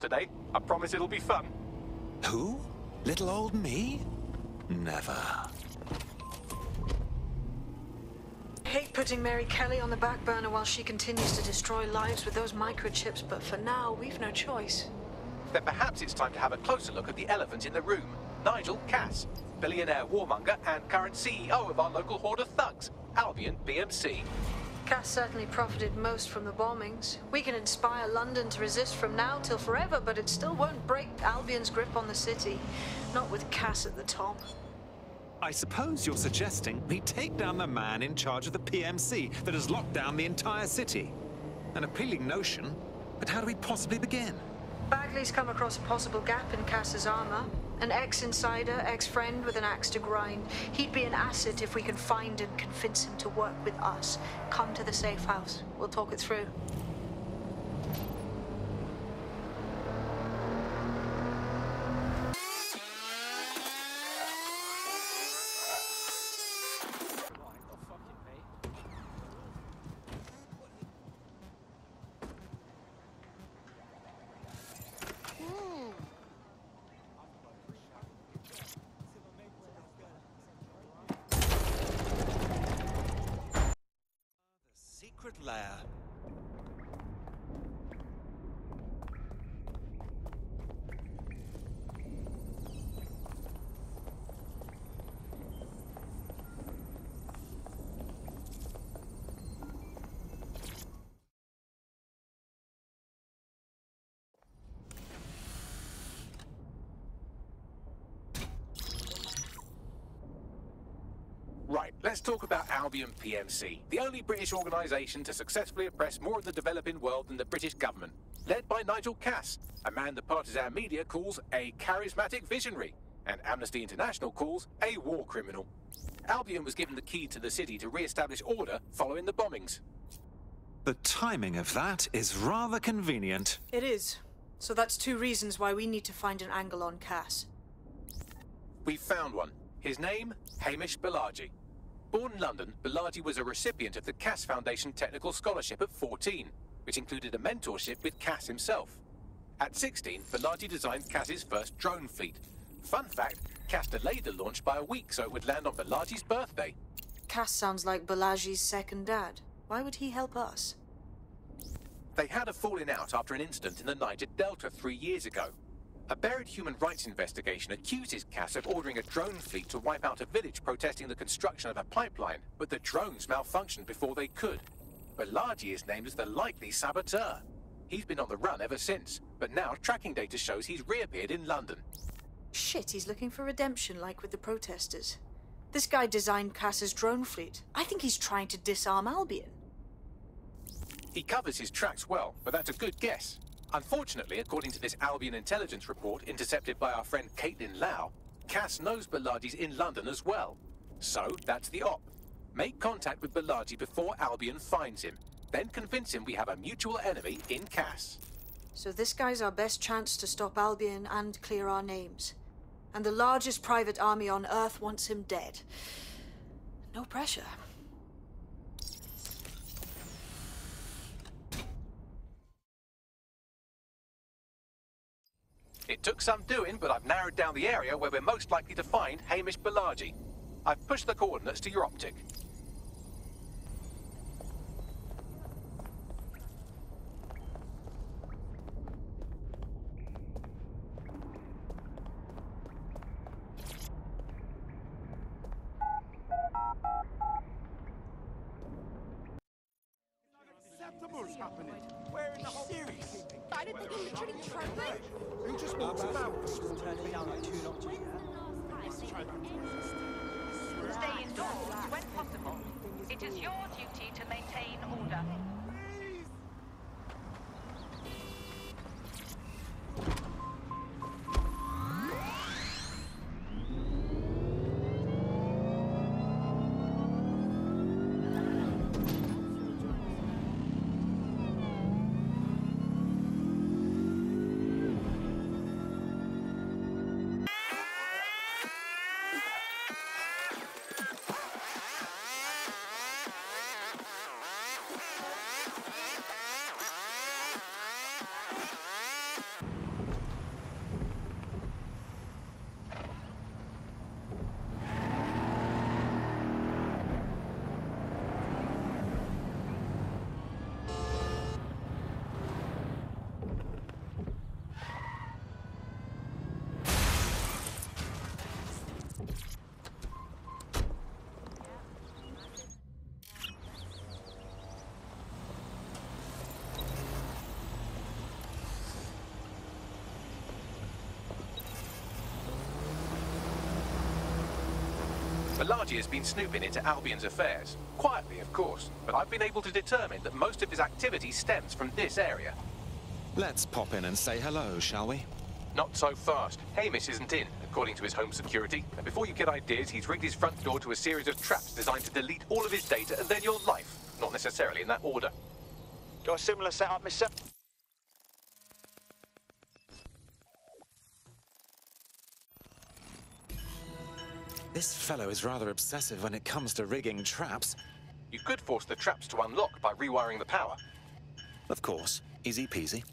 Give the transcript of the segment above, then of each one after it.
today. I promise it'll be fun. Who? Little old me? Never. Hate putting Mary Kelly on the back burner while she continues to destroy lives with those microchips, but for now, we've no choice. Then perhaps it's time to have a closer look at the elephant in the room. Nigel Cass, billionaire warmonger and current CEO of our local horde of thugs, Albion BMC. Cass certainly profited most from the bombings. We can inspire London to resist from now till forever, but it still won't break Albion's grip on the city. Not with Cass at the top. I suppose you're suggesting we take down the man in charge of the PMC that has locked down the entire city. An appealing notion, but how do we possibly begin? Bagley's come across a possible gap in Cass's armor. An ex-insider, ex-friend with an axe to grind. He'd be an asset if we can find and convince him to work with us. Come to the safe house. We'll talk it through. Secret lair. Right, let's talk about Albion PMC, the only British organisation to successfully oppress more of the developing world than the British government. Led by Nigel Cass, a man the partisan media calls a charismatic visionary, and Amnesty International calls a war criminal. Albion was given the key to the city to re-establish order following the bombings. The timing of that is rather convenient. It is. So that's two reasons why we need to find an angle on Cass. We've found one. His name, Hamish Balaji. Born in London, Balaji was a recipient of the Cass Foundation Technical Scholarship at 14, which included a mentorship with Cass himself. At 16, Balaji designed Cass's first drone fleet. Fun fact, Cass delayed the launch by a week so it would land on Balaji's birthday. Cass sounds like Balaji's second dad. Why would he help us? They had a falling out after an incident in the Niger Delta 3 years ago. A buried human rights investigation accuses Cass of ordering a drone fleet to wipe out a village protesting the construction of a pipeline, but the drones malfunctioned before they could. Balaji is named as the likely saboteur. He's been on the run ever since, but now tracking data shows he's reappeared in London. Shit, he's looking for redemption like with the protesters. This guy designed Cass's drone fleet. I think he's trying to disarm Albion. He covers his tracks well, but that's a good guess. Unfortunately, according to this Albion intelligence report intercepted by our friend Caitlin Lau, Cass knows Balaji's in London as well. So, that's the op. Make contact with Balaji before Albion finds him. Then convince him we have a mutual enemy in Cass. So this guy's our best chance to stop Albion and clear our names. And the largest private army on Earth wants him dead. No pressure. It took some doing, but I've narrowed down the area where we're most likely to find Hamish Balaji. I've pushed the coordinates to your optic. What's happening? Where in the whole series? I don't think you're literally trembling. Who just walks about? Turn it down like 2 notches. Stay indoors when possible. It is your duty to maintain order. Malaji has been snooping into Albion's affairs. Quietly, of course, but I've been able to determine that most of his activity stems from this area. Let's pop in and say hello, shall we? Not so fast. Hamish isn't in, according to his home security. And before you get ideas, he's rigged his front door to a series of traps designed to delete all of his data and then your life. Not necessarily in that order. Got a similar setup, mister? This fellow is rather obsessive when it comes to rigging traps. You could force the traps to unlock by rewiring the power. Of course, easy peasy.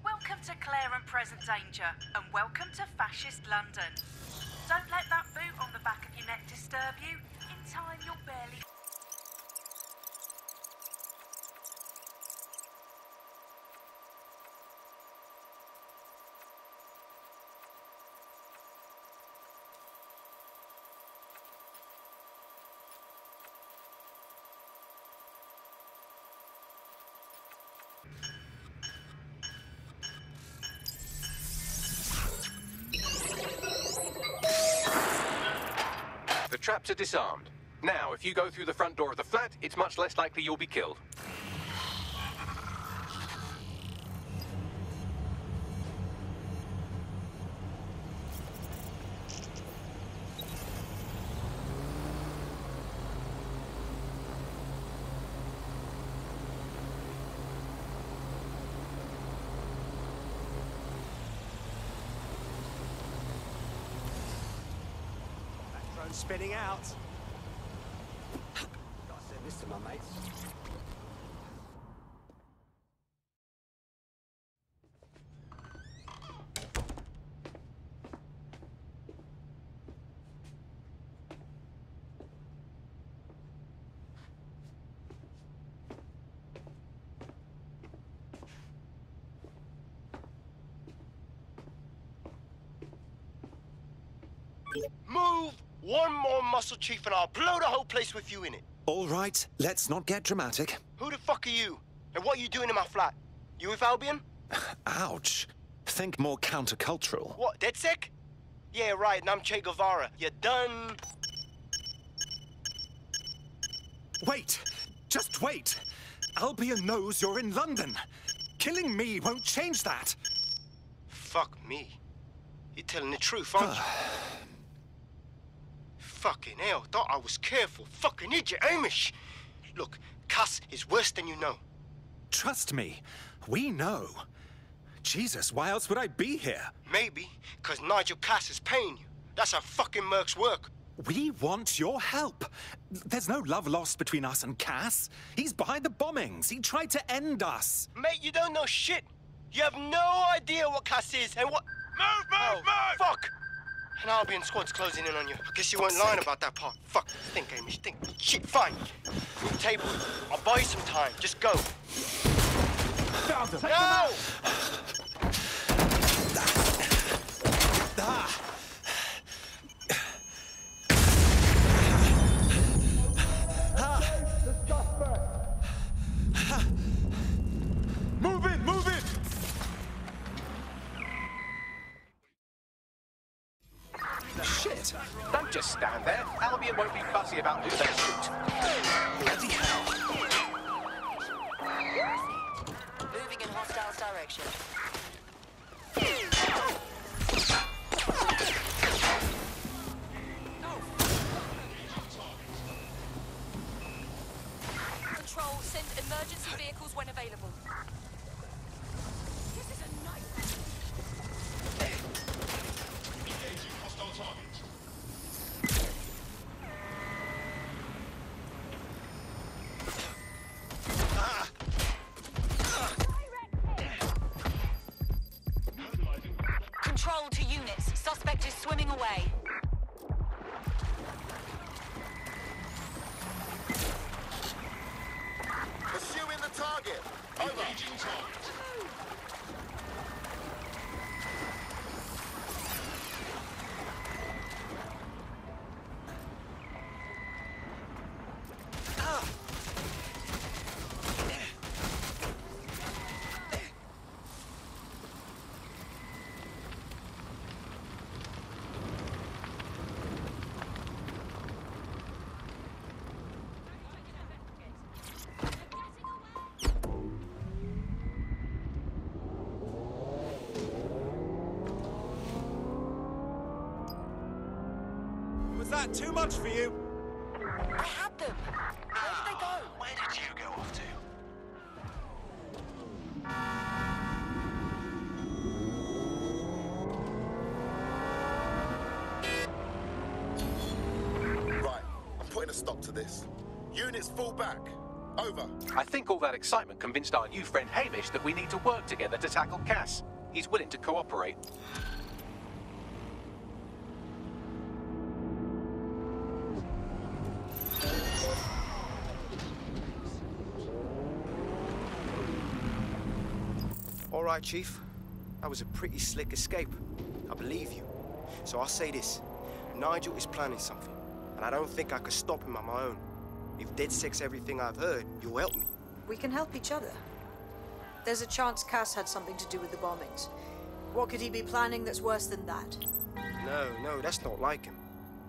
Welcome to Claire and Present Danger, and welcome to Fascist London. Don't let that boot on the back of your neck disturb you. In time, you'll barely... The traps are disarmed. Now, if you go through the front door of the flat, it's much less likely you'll be killed. Spinning out. Gotta send this to my mates. Move! One more muscle, Chief, and I'll blow the whole place with you in it. All right, let's not get dramatic. Who the fuck are you? And what are you doing in my flat? You with Albion? Ouch. Think more countercultural. What, DedSec? Yeah, right, and I'm Che Guevara. You done? Wait! Just wait! Albion knows you're in London. Killing me won't change that. Fuck me. You're telling the truth, aren't you? Fucking hell, thought I was careful. Fucking idiot, Hamish. Look, Cass is worse than you know. Trust me, we know. Jesus, why else would I be here? Maybe, because Nigel Cass is paying you. That's how fucking mercs work. We want your help. There's no love lost between us and Cass. He's behind the bombings. He tried to end us. Mate, you don't know shit. You have no idea what Cass is and what... Move! Fuck! An Albion squad's closing in on you. I guess you weren't lying about that part. Fuck. Think, Hamish, think. Shit, fine. Move the table. I'll buy you some time. Just go. Found him! No! Move in! Move in! Shit! Don't just stand there. Albion won't be fussy about who they shoot. Bloody hell! Moving in hostiles' direction. Control, send emergency vehicles when available. This is a nightmare. Engaging hostile target. Control to units. Suspect is swimming away. Pursuing the target. Engaging target. that too much for you? I had them. Where did they go? Where did you go off to? Right, I'm putting a stop to this. Units fall back. Over. I think all that excitement convinced our new friend Hamish that we need to work together to tackle Cass. He's willing to cooperate. All right, Chief. That was a pretty slick escape. I believe you. So I'll say this. Nigel is planning something, and I don't think I could stop him on my own. If DedSec's everything I've heard, you'll help me. We can help each other. There's a chance Cass had something to do with the bombings. What could he be planning that's worse than that? No, that's not like him.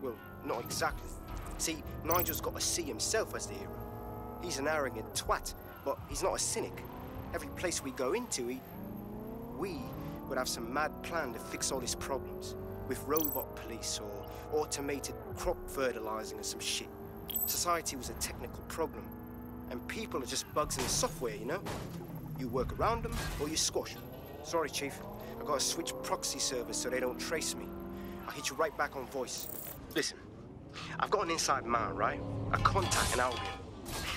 Well, not exactly. See, Nigel's got to see himself as the hero. He's an arrogant twat, but he's not a cynic. Every place we go into, we would have some mad plan to fix all his problems. With robot police or automated crop fertilizing or some shit. Society was a technical problem. And people are just bugs in the software, you know? You work around them or you squash them. Sorry, Chief. I gotta switch proxy servers so they don't trace me. I'll hit you right back on voice. Listen, I've got an inside man, right? A contact in Albion.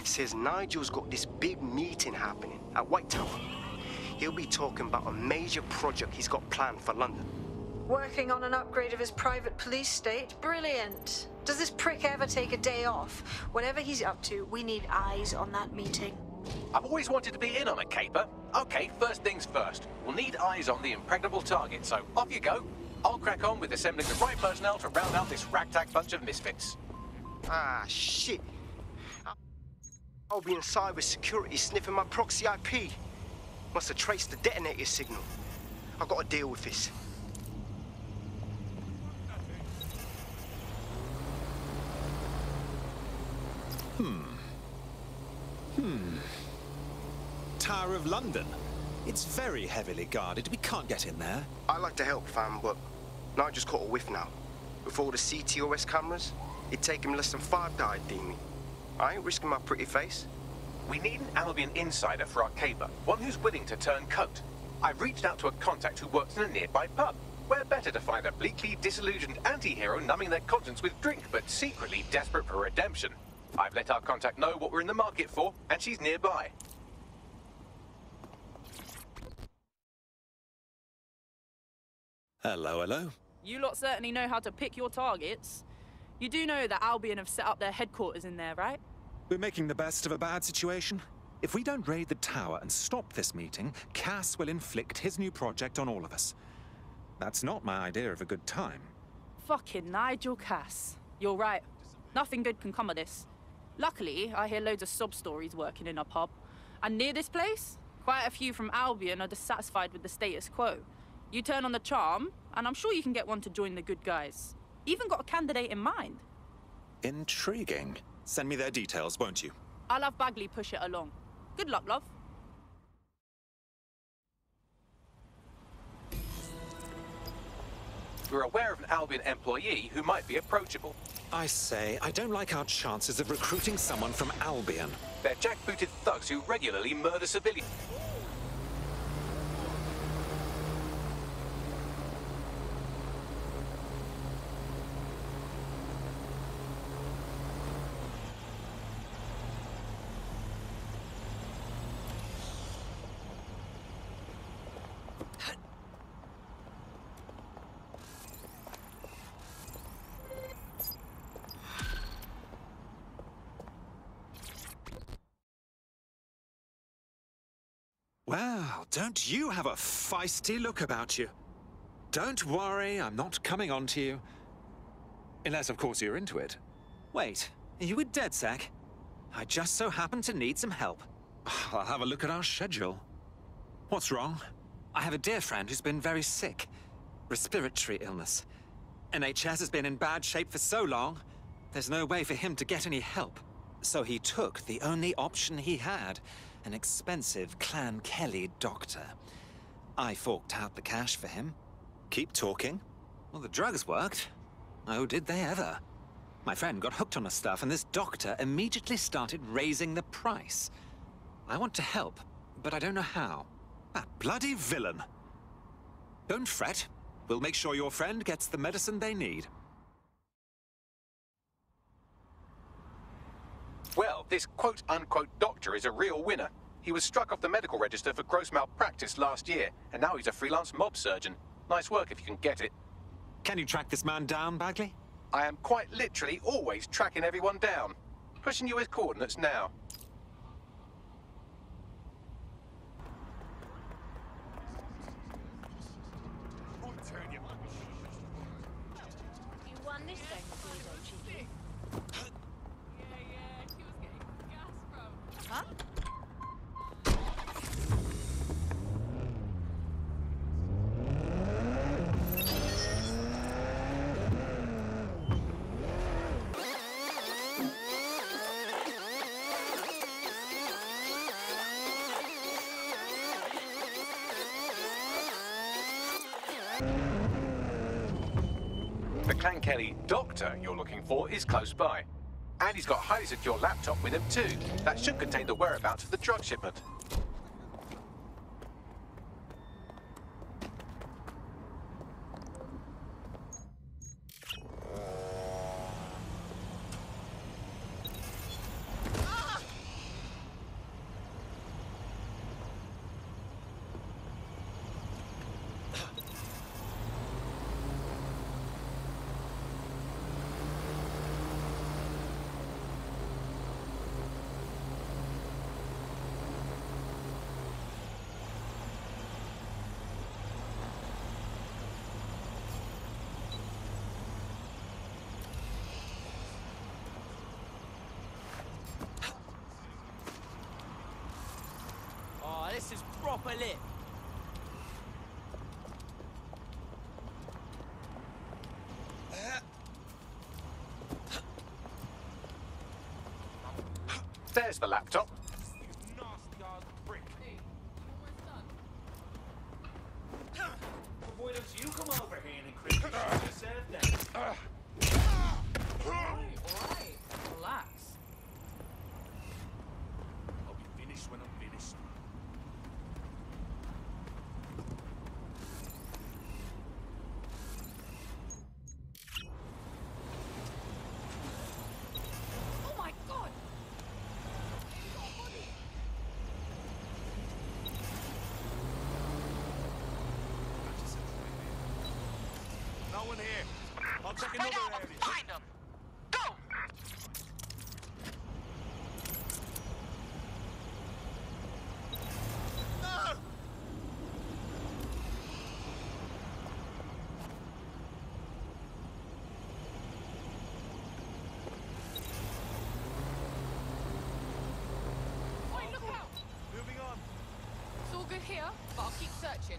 Says Nigel's got this big meeting happening at White Tower. He'll be talking about a major project he's got planned for London. Working on an upgrade of his private police state? Brilliant. Does this prick ever take a day off? Whatever he's up to, we need eyes on that meeting. I've always wanted to be in on a caper. Okay, first things first. We'll need eyes on the impregnable target, so off you go. I'll crack on with assembling the right personnel to round out this ragtag bunch of misfits. Ah, shit. I'll be in cyber security sniffing my proxy IP. Must have traced the detonator signal. I've got to deal with this. Tower of London. It's very heavily guarded. We can't get in there. I like to help, fam, but Nigel's caught a whiff now. With all the CTOS cameras, it'd take him less than 5 to ID me. I ain't risking my pretty face. We need an Albion insider for our caper, one who's willing to turn coat. I've reached out to a contact who works in a nearby pub. Where better to find a bleakly disillusioned anti-hero numbing their conscience with drink, but secretly desperate for redemption. I've let our contact know what we're in the market for, and she's nearby. Hello. You lot certainly know how to pick your targets. You do know that Albion have set up their headquarters in there, right? We're making the best of a bad situation. If we don't raid the tower and stop this meeting, Cass will inflict his new project on all of us. That's not my idea of a good time. Fucking Nigel Cass. You're right. Nothing good can come of this. Luckily, I hear loads of sob stories working in a pub. And near this place, quite a few from Albion are dissatisfied with the status quo. You turn on the charm, and I'm sure you can get one to join the good guys. Even got a candidate in mind. Intriguing. Send me their details, won't you? I'll have Bagley push it along. Good luck, love. We're aware of an Albion employee who might be approachable. I say, I don't like our chances of recruiting someone from Albion. They're jackbooted thugs who regularly murder civilians. Well, don't you have a feisty look about you? Don't worry, I'm not coming on to you. Unless, of course, you're into it. Wait, are you with DedSec? I just so happen to need some help. I'll have a look at our schedule. What's wrong? I have a dear friend who's been very sick. Respiratory illness. NHS has been in bad shape for so long, there's no way for him to get any help. So he took the only option he had, an expensive Clan Kelly doctor. I forked out the cash for him. Keep talking. Well, the drugs worked. Oh, did they ever? My friend got hooked on the stuff, and this doctor immediately started raising the price. I want to help, but I don't know how. That bloody villain. Don't fret. We'll make sure your friend gets the medicine they need. Well, this quote-unquote doctor is a real winner. He was struck off the medical register for gross malpractice last year, and now he's a freelance mob surgeon. Nice work if you can get it. Can you track this man down, Bagley? I am quite literally always tracking everyone down. Pushing you his coordinates now. You won this thing, don't you? Yeah, she was getting gas from. Huh? The Clan Kelly doctor you're looking for is close by. And he's got a highly secure laptop with him too. That should contain the whereabouts of the drug shipment. Oh, this is proper lit. There's the laptop. You nasty ass prick. Hey, almost done. Why don't you come over here and encrypt yourself then? Alright, relax. I'll be finished when I'm finished. Oh my god! No one here. I'll check Spread another out area. and find them. Go! Wait, look out! Moving on. It's all good here, but I'll keep searching.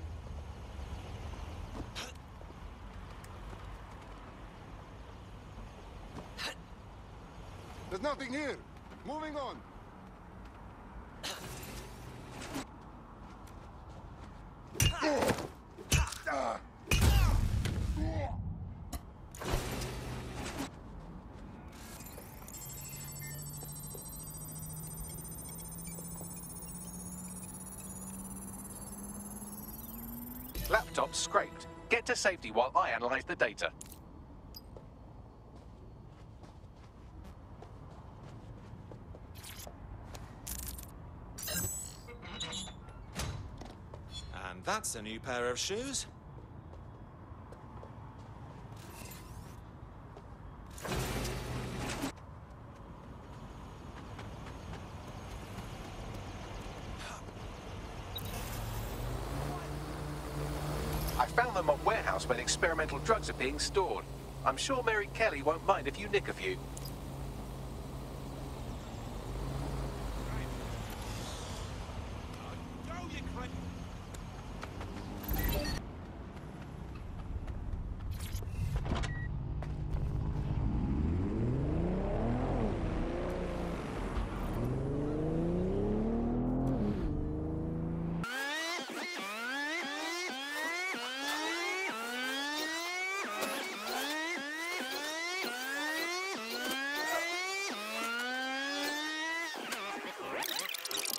There's nothing here. Moving on. Laptop scraped. Get to safety while I analyze the data. And that's a new pair of shoes. I found them at a warehouse where the experimental drugs are being stored. I'm sure Mary Kelly won't mind if you nick a few. Go, you cra-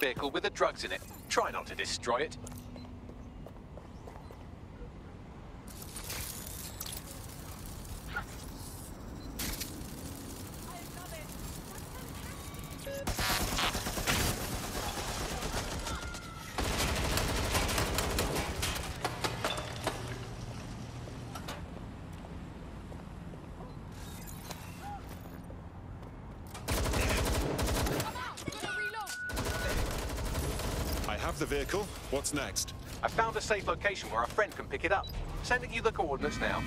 vehicle with the drugs in it. Try not to destroy it. I have the vehicle. What's next? I found a safe location where a friend can pick it up. Sending you the coordinates now.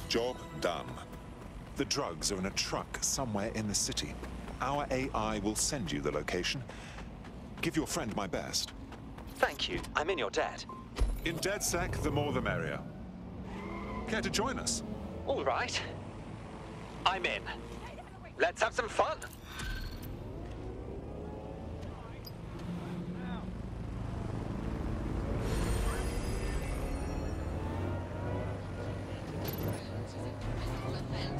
Job done. The drugs are in a truck somewhere in the city. Our AI will send you the location. Give your friend my best. Thank you. I'm in your debt. In DedSec, the more the merrier. Care to join us? All right. I'm in. Let's have some fun.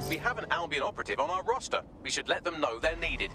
We have an Albion operative on our roster. We should let them know they're needed.